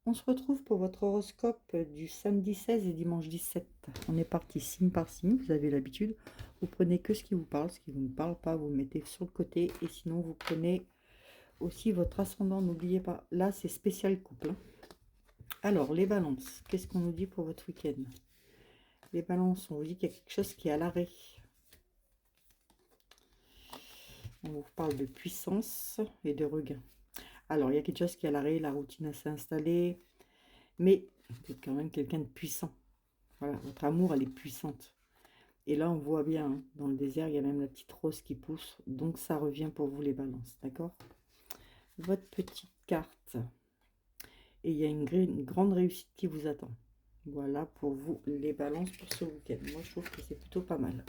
On se retrouve pour votre horoscope du samedi 16 et dimanche 17. On est parti signe par signe, vous avez l'habitude. Vous prenez que ce qui vous parle, ce qui ne vous parle pas, vous mettez sur le côté. Et sinon, vous prenez aussi votre ascendant, n'oubliez pas. Là, c'est spécial couple, hein. Alors, les balances, qu'est-ce qu'on nous dit pour votre week-end? Les balances, on vous dit qu'il y a quelque chose qui est à l'arrêt. On vous parle de puissance et de regain. Alors, il y a quelque chose qui est à l'arrêt, la routine s'est installée. Mais vous êtes quand même quelqu'un de puissant. Voilà, votre amour, elle est puissante. Et là, on voit bien, hein, dans le désert, il y a même la petite rose qui pousse. Donc, ça revient pour vous, les balances, d'accord? Votre petite carte. Et il y a une grande réussite qui vous attend. Voilà pour vous, les balances, pour ce week-end. Moi, je trouve que c'est plutôt pas mal.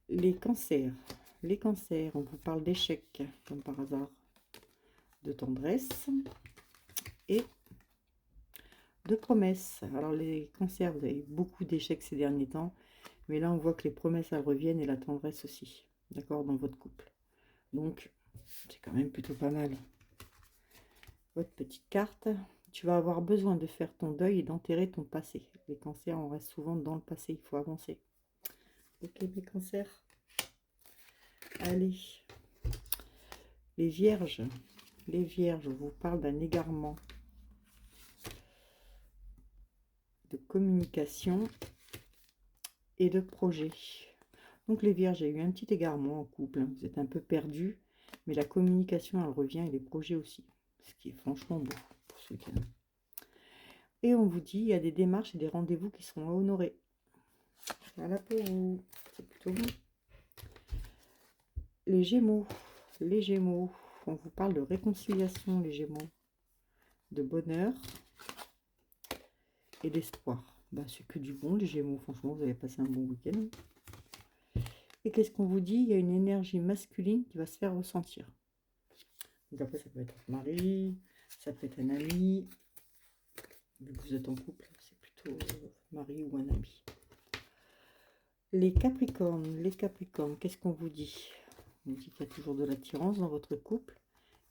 Les cancers. Les cancers, on vous parle d'échecs, comme par hasard. De tendresse. Et de promesses. Alors, les cancers, vous avez eu beaucoup d'échecs ces derniers temps. Mais là, on voit que les promesses, elles reviennent et la tendresse aussi. D'accord, dans votre couple. Donc, c'est quand même plutôt pas mal. Votre petite carte. Tu vas avoir besoin de faire ton deuil et d'enterrer ton passé. Les cancers, on reste souvent dans le passé. Il faut avancer. Ok, les cancers. Allez. Les vierges. Les vierges, je vous parle d'un égarement. De communication. Et de projet. Donc les vierges, il y a eu un petit égarement en couple, hein. Vous êtes un peu perdu, mais la communication, elle revient et les projets aussi. Ce qui est franchement beau pour ce week-end. Et on vous dit, il y a des démarches et des rendez-vous qui seront à honorer. Voilà pour vous. C'est plutôt bon. Les Gémeaux. Les Gémeaux. On vous parle de réconciliation, les Gémeaux. De bonheur. Et d'espoir. Bah, c'est que du bon, les Gémeaux. Franchement, vous avez passé un bon week-end. Et qu'est-ce qu'on vous dit? Il y a une énergie masculine qui va se faire ressentir. Donc après, ça peut être votre mari, ça peut être un ami. Vu que vous êtes en couple, c'est plutôt votre mari ou un ami. Les Capricornes, qu'est-ce qu'on vous dit? On vous dit qu'il y a toujours de l'attirance dans votre couple.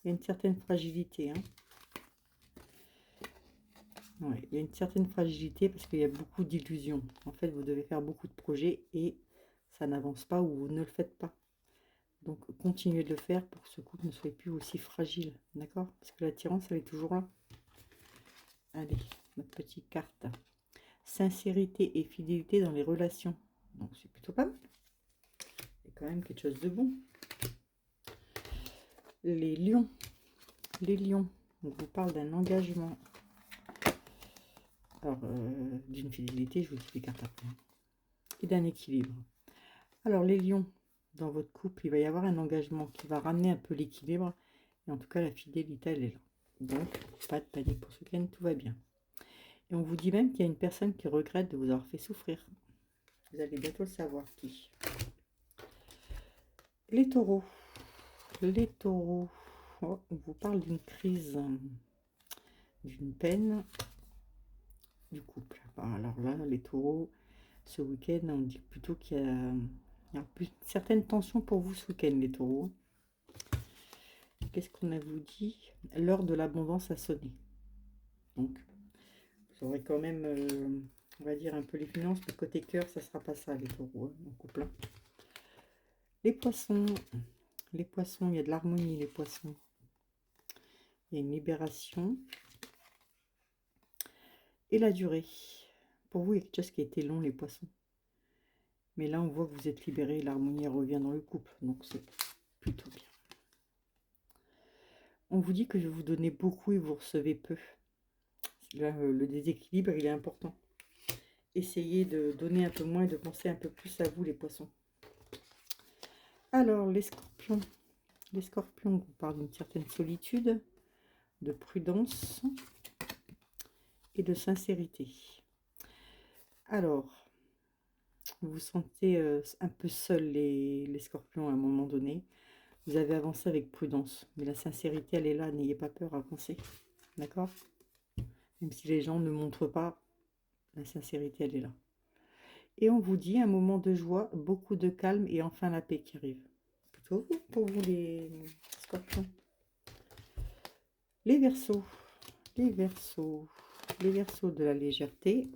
Il y a une certaine fragilité, hein. Ouais, il y a une certaine fragilité parce qu'il y a beaucoup d'illusions. En fait, vous devez faire beaucoup de projets et ça n'avance pas ou vous ne le faites pas. Donc, continuez de le faire pour que ce couple ne soit plus aussi fragile, d'accord? Parce que l'attirance, elle est toujours là. Allez, notre petite carte. Sincérité et fidélité dans les relations. Donc, c'est plutôt pas mal. C'est quand même quelque chose de bon. Les lions. Les lions. On vous parle d'un engagement. Alors, d'une fidélité, je vous dis les cartes après. Et d'un équilibre. Alors, les lions, dans votre couple, il va y avoir un engagement qui va ramener un peu l'équilibre. Et en tout cas, la fidélité, elle est là. Donc, pas de panique pour ce week-end, tout va bien. Et on vous dit même qu'il y a une personne qui regrette de vous avoir fait souffrir. Vous allez bientôt le savoir qui. Les taureaux. Les taureaux. Oh, on vous parle d'une crise, d'une peine du couple. Alors là, les taureaux, ce week-end, on dit plutôt qu'il y a plus certaines tensions pour vous ce week-end, les taureaux. Qu'est-ce qu'on a vous dit? L'heure de l'abondance a sonné. Donc, vous aurez quand même, on va dire, un peu les finances, mais côté cœur, ça ne sera pas ça, les taureaux, hein, en couple. Les poissons, il y a de l'harmonie, les poissons. Il y a une libération. Et la durée. Pour vous, il y a quelque chose qui a été long, les poissons. Mais là, on voit que vous êtes libéré, l'harmonie revient dans le couple. Donc, c'est plutôt bien. On vous dit que je vais vous donner beaucoup et vous recevez peu. Là, le déséquilibre, il est important. Essayez de donner un peu moins et de penser un peu plus à vous, les poissons. Alors, les scorpions. Les scorpions, on vous parle d'une certaine solitude, de prudence et de sincérité. Alors, vous vous sentez un peu seul, les scorpions, à un moment donné. Vous avez avancé avec prudence, mais la sincérité, elle est là. N'ayez pas peur, avancez. D'accord? Même si les gens ne montrent pas, la sincérité, elle est là. Et on vous dit un moment de joie, beaucoup de calme et enfin la paix qui arrive. Plutôt pour vous, les scorpions. Les Verseaux. Les Verseaux. Les Verseaux, de la légèreté,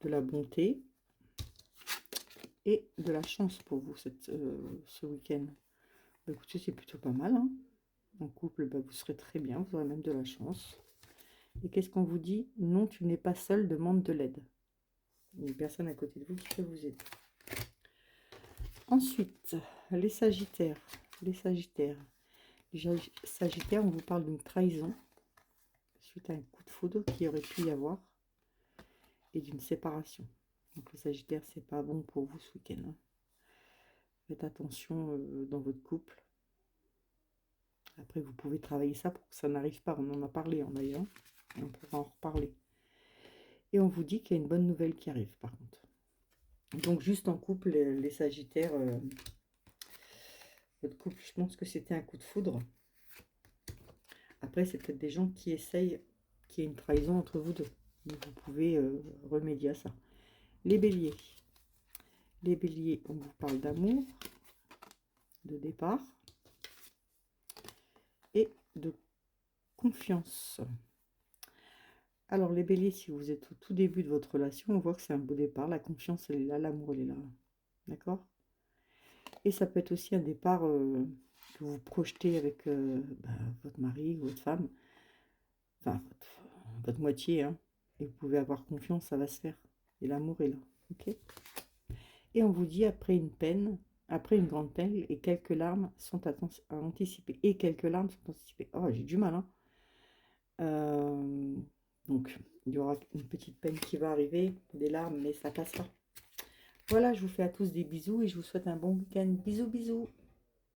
de la bonté et de la chance pour vous ce week-end. Bah, écoutez, c'est plutôt pas mal, hein. En couple, bah, vous serez très bien, vous aurez même de la chance. Et qu'est-ce qu'on vous dit? Non, tu n'es pas seul, demande de l'aide. Une personne à côté de vous qui peut vous aider. Ensuite, les Sagittaires. Les Sagittaires. Les Sagittaires, on vous parle d'une trahison suite à un coup de foudre qui aurait pu y avoir et d'une séparation. Donc les Sagittaires, c'est pas bon pour vous ce week-end, hein. Faites attention dans votre couple. Après, vous pouvez travailler ça pour que ça n'arrive pas. On en a parlé en d'ailleurs. On pourra en reparler. Et on vous dit qu'il y a une bonne nouvelle qui arrive par contre. Donc juste en couple, les Sagittaires, votre couple, je pense que c'était un coup de foudre. Après, c'est peut-être des gens qui essayent qu'il y ait une trahison entre vous deux. Donc vous pouvez remédier à ça. Les Béliers. Les Béliers, on vous parle d'amour, de départ et de confiance. Alors les Béliers, si vous êtes au tout début de votre relation, on voit que c'est un beau départ. La confiance, elle est là, l'amour, elle est là. D'accord? Et ça peut être aussi un départ que vous projetez avec votre mari ou votre femme. Enfin, votre moitié, hein. Et vous pouvez avoir confiance, ça va se faire. Et l'amour est là. Ok? Et on vous dit après une peine, après une grande peine, et quelques larmes sont à anticiper. Et quelques larmes sont anticipées. Oh, j'ai du mal, hein. Donc, il y aura une petite peine qui va arriver, des larmes, mais ça passera. Voilà, je vous fais à tous des bisous et je vous souhaite un bon week-end. Bisous, bisous.